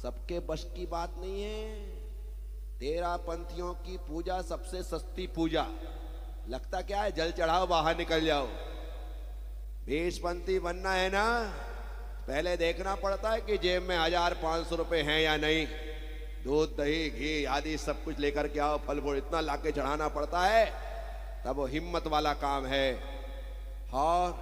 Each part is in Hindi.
सबके बस की बात नहीं है। 13 पंथियों की पूजा सबसे सस्ती पूजा। लगता क्या है, जल चढ़ाओ बाहर निकल जाओ। 20 पंथी बनना है ना, पहले देखना पड़ता है कि जेब में 1500 रुपए हैं या नहीं। दूध दही घी आदि सब कुछ लेकर के आओ, फल फूल इतना लाके चढ़ाना पड़ता है, तब वो हिम्मत वाला काम है। और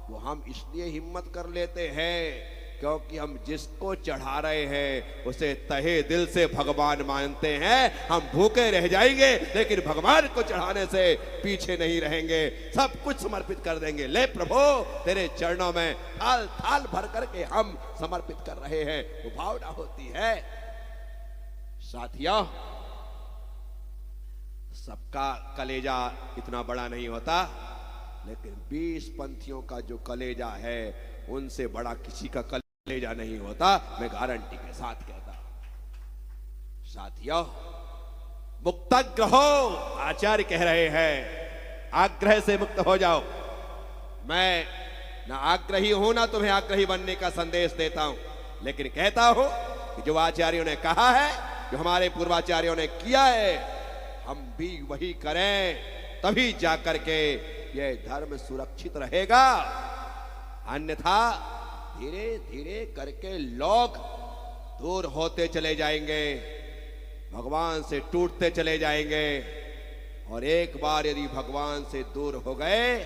वो हम इसलिए हिम्मत कर लेते हैं क्योंकि हम जिसको चढ़ा रहे हैं उसे तहे दिल से भगवान मानते हैं। हम भूखे रह जाएंगे लेकिन भगवान को चढ़ाने से पीछे नहीं रहेंगे, सब कुछ समर्पित कर देंगे। ले प्रभु, तेरे चरणों में थाल थाल भर करके हम समर्पित कर रहे हैं, वो भावना होती है। साथियों, सबका कलेजा इतना बड़ा नहीं होता, लेकिन 20 पंथियों का जो कलेजा है उनसे बड़ा किसी का कलेजा नहीं होता, मैं गारंटी के साथ कहता हूं। साथियों, मुक्ताग्रहो, आचार्य कह रहे हैं आग्रह से मुक्त हो जाओ। मैं ना आग्रही हूं ना तुम्हें आग्रही बनने का संदेश देता हूं, लेकिन कहता हूं कि जो आचार्यों ने कहा है, जो हमारे पूर्वाचार्यों ने किया है, हम भी वही करें, तभी जाकर के यह धर्म सुरक्षित रहेगा। अन्यथा धीरे धीरे करके लोग दूर होते चले जाएंगे, भगवान से टूटते चले जाएंगे, और एक बार यदि भगवान से दूर हो गए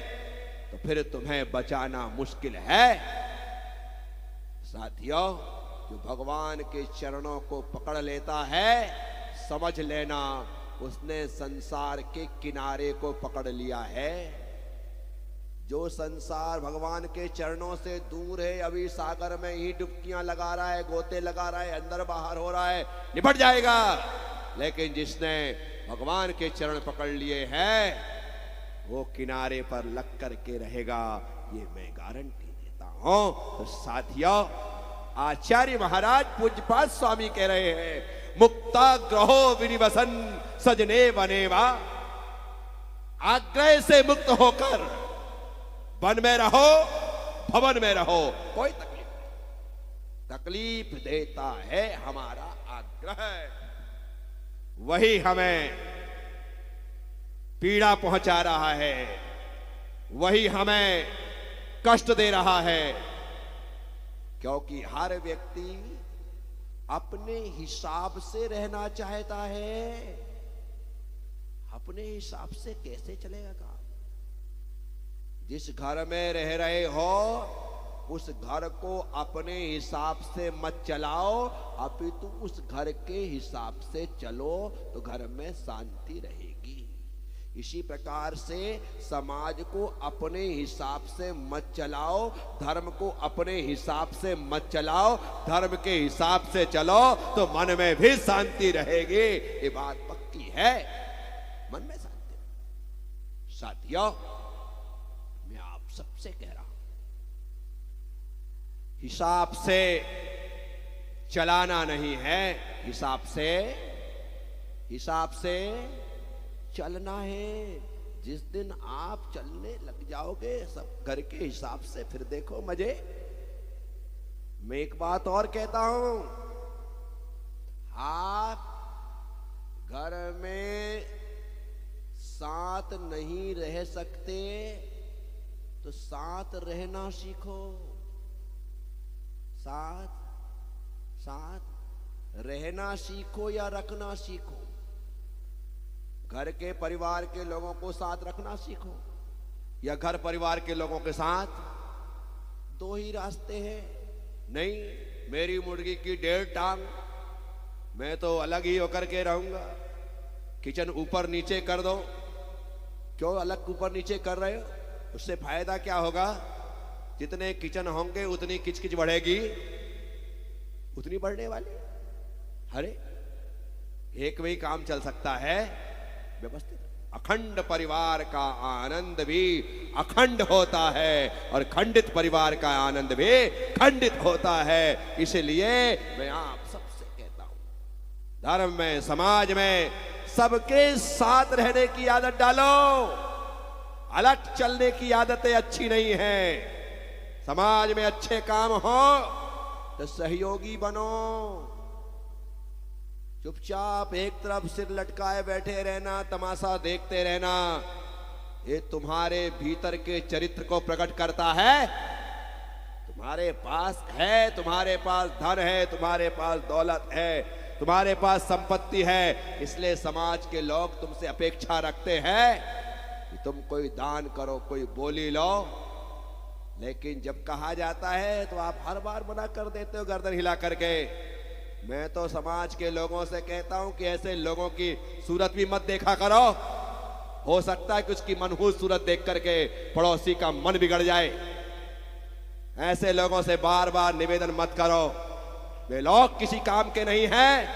तो फिर तुम्हें बचाना मुश्किल है। साथियों, जो भगवान के चरणों को पकड़ लेता है, समझ लेना उसने संसार के किनारे को पकड़ लिया है। जो संसार भगवान के चरणों से दूर है, अभी सागर में ही डुबकियां लगा रहा है, गोते लगा रहा है, अंदर बाहर हो रहा है, निपट जाएगा। लेकिन जिसने भगवान के चरण पकड़ लिए हैं, वो किनारे पर लग करके रहेगा, ये मैं गारंटी देता हूं। तो साथियों, आचार्य महाराज पूज्यपाद स्वामी कह रहे हैं, मुक्ताग्रहो विनिवसन सजने बनेवा। आग्रह से मुक्त होकर वन में रहो, भवन में रहो, कोई तकलीफ नहीं। तकलीफ देता है हमारा आग्रह, वही हमें पीड़ा पहुंचा रहा है, वही हमें कष्ट दे रहा है। क्योंकि हर व्यक्ति अपने हिसाब से रहना चाहता है। अपने हिसाब से कैसे चलेगा काम? जिस घर में रह रहे हो उस घर को अपने हिसाब से मत चलाओ, अपितु उस घर के हिसाब से चलो तो घर में शांति रहेगी। इसी प्रकार से समाज को अपने हिसाब से मत चलाओ, धर्म को अपने हिसाब से मत चलाओ, धर्म के हिसाब से चलो तो मन में भी शांति रहेगी। ये बात पक्की है, मन में शांति। साथियों, मैं आप सबसे कह रहा हूं, हिसाब से चलाना नहीं है, हिसाब से चलना है। जिस दिन आप चलने लग जाओगे सब घर के हिसाब से, फिर देखो मजे। मैं एक बात और कहता हूं, आप घर में साथ नहीं रह सकते तो साथ रहना सीखो। साथ रहना सीखो या रखना सीखो। घर के परिवार के लोगों को साथ रखना सीखो या घर परिवार के लोगों के साथ। दो ही रास्ते हैं। नहीं, मेरी मुर्गी की 1.5 टांग, मैं तो अलग ही होकर के रहूंगा। किचन ऊपर नीचे कर दो। क्यों अलग ऊपर नीचे कर रहे हो? उससे फायदा क्या होगा? जितने किचन होंगे उतनी किचकिच बढ़ेगी, उतनी बढ़ने वाली। अरे एक में ही काम चल सकता है व्यवस्थित। अखंड परिवार का आनंद भी अखंड होता है और खंडित परिवार का आनंद भी खंडित होता है। इसलिए मैं आप सबसे कहता हूं, धर्म में, समाज में सबके साथ रहने की आदत डालो। अलग चलने की आदतें अच्छी नहीं है। समाज में अच्छे काम हो तो सहयोगी बनो, चुपचाप एक तरफ सिर लटकाए बैठे रहना, तमाशा देखते रहना, ये तुम्हारे भीतर के चरित्र को प्रकट करता है। तुम्हारे पास है, तुम्हारे पास धन है, तुम्हारे पास दौलत है, तुम्हारे पास संपत्ति है, इसलिए समाज के लोग तुमसे अपेक्षा रखते हैं कि तुम कोई दान करो, कोई बोली लो। लेकिन जब कहा जाता है तो आप हर बार मना कर देते हो गर्दन हिला करके। मैं तो समाज के लोगों से कहता हूं कि ऐसे लोगों की सूरत भी मत देखा करो। हो सकता है कि उसकी मनहूस सूरत देख करके पड़ोसी का मन बिगड़ जाए। ऐसे लोगों से बार बार निवेदन मत करो। वे लोग किसी काम के नहीं हैं,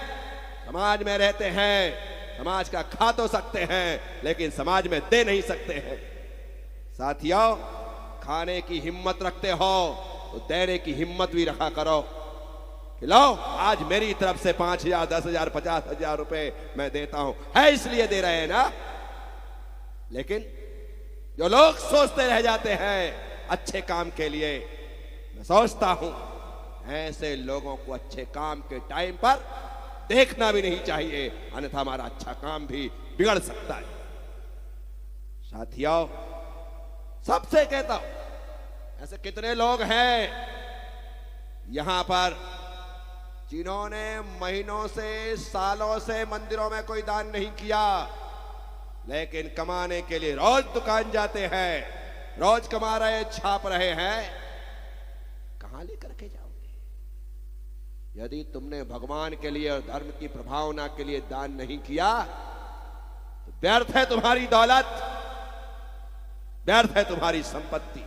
समाज में रहते हैं, समाज का खा तो सकते हैं लेकिन समाज में दे नहीं सकते हैं। साथियों, खाने की हिम्मत रखते हो तो देने की हिम्मत भी रखा करो कि लो आज मेरी तरफ से 5,000, 10,000, 50,000 रुपए मैं देता हूं, है इसलिए दे रहे हैं ना। लेकिन जो लोग सोचते रह जाते हैं अच्छे काम के लिए, मैं सोचता हूं ऐसे लोगों को अच्छे काम के टाइम पर देखना भी नहीं चाहिए, अन्यथा हमारा अच्छा काम भी बिगड़ सकता है। साथियों, सबसे कहता हूं, ऐसे कितने लोग हैं यहां पर जिन्होंने महीनों से, सालों से मंदिरों में कोई दान नहीं किया, लेकिन कमाने के लिए रोज दुकान जाते हैं, रोज कमा रहे, छाप रहे हैं। कहां लेकर के जाओगे? यदि तुमने भगवान के लिए और धर्म की प्रभावना के लिए दान नहीं किया तो व्यर्थ है तुम्हारी दौलत, व्यर्थ है तुम्हारी संपत्ति।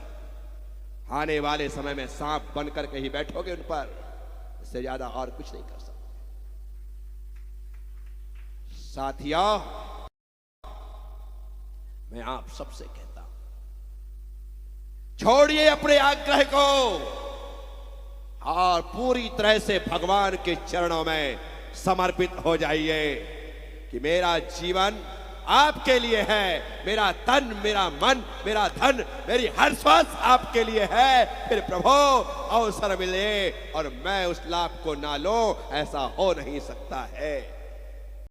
आने वाले समय में सांप बनकर के ही बैठोगे उन पर, इससे ज्यादा और कुछ नहीं कर सकते। साथियों, मैं आप सबसे कहता हूं, छोड़िए अपने आग्रह को और पूरी तरह से भगवान के चरणों में समर्पित हो जाइए कि मेरा जीवन आपके लिए है, मेरा तन, मेरा मन, मेरा धन, मेरी हर श्वास आपके लिए है। फिर प्रभु अवसर मिले और मैं उस लाभ को ना लूं, ऐसा हो नहीं सकता है।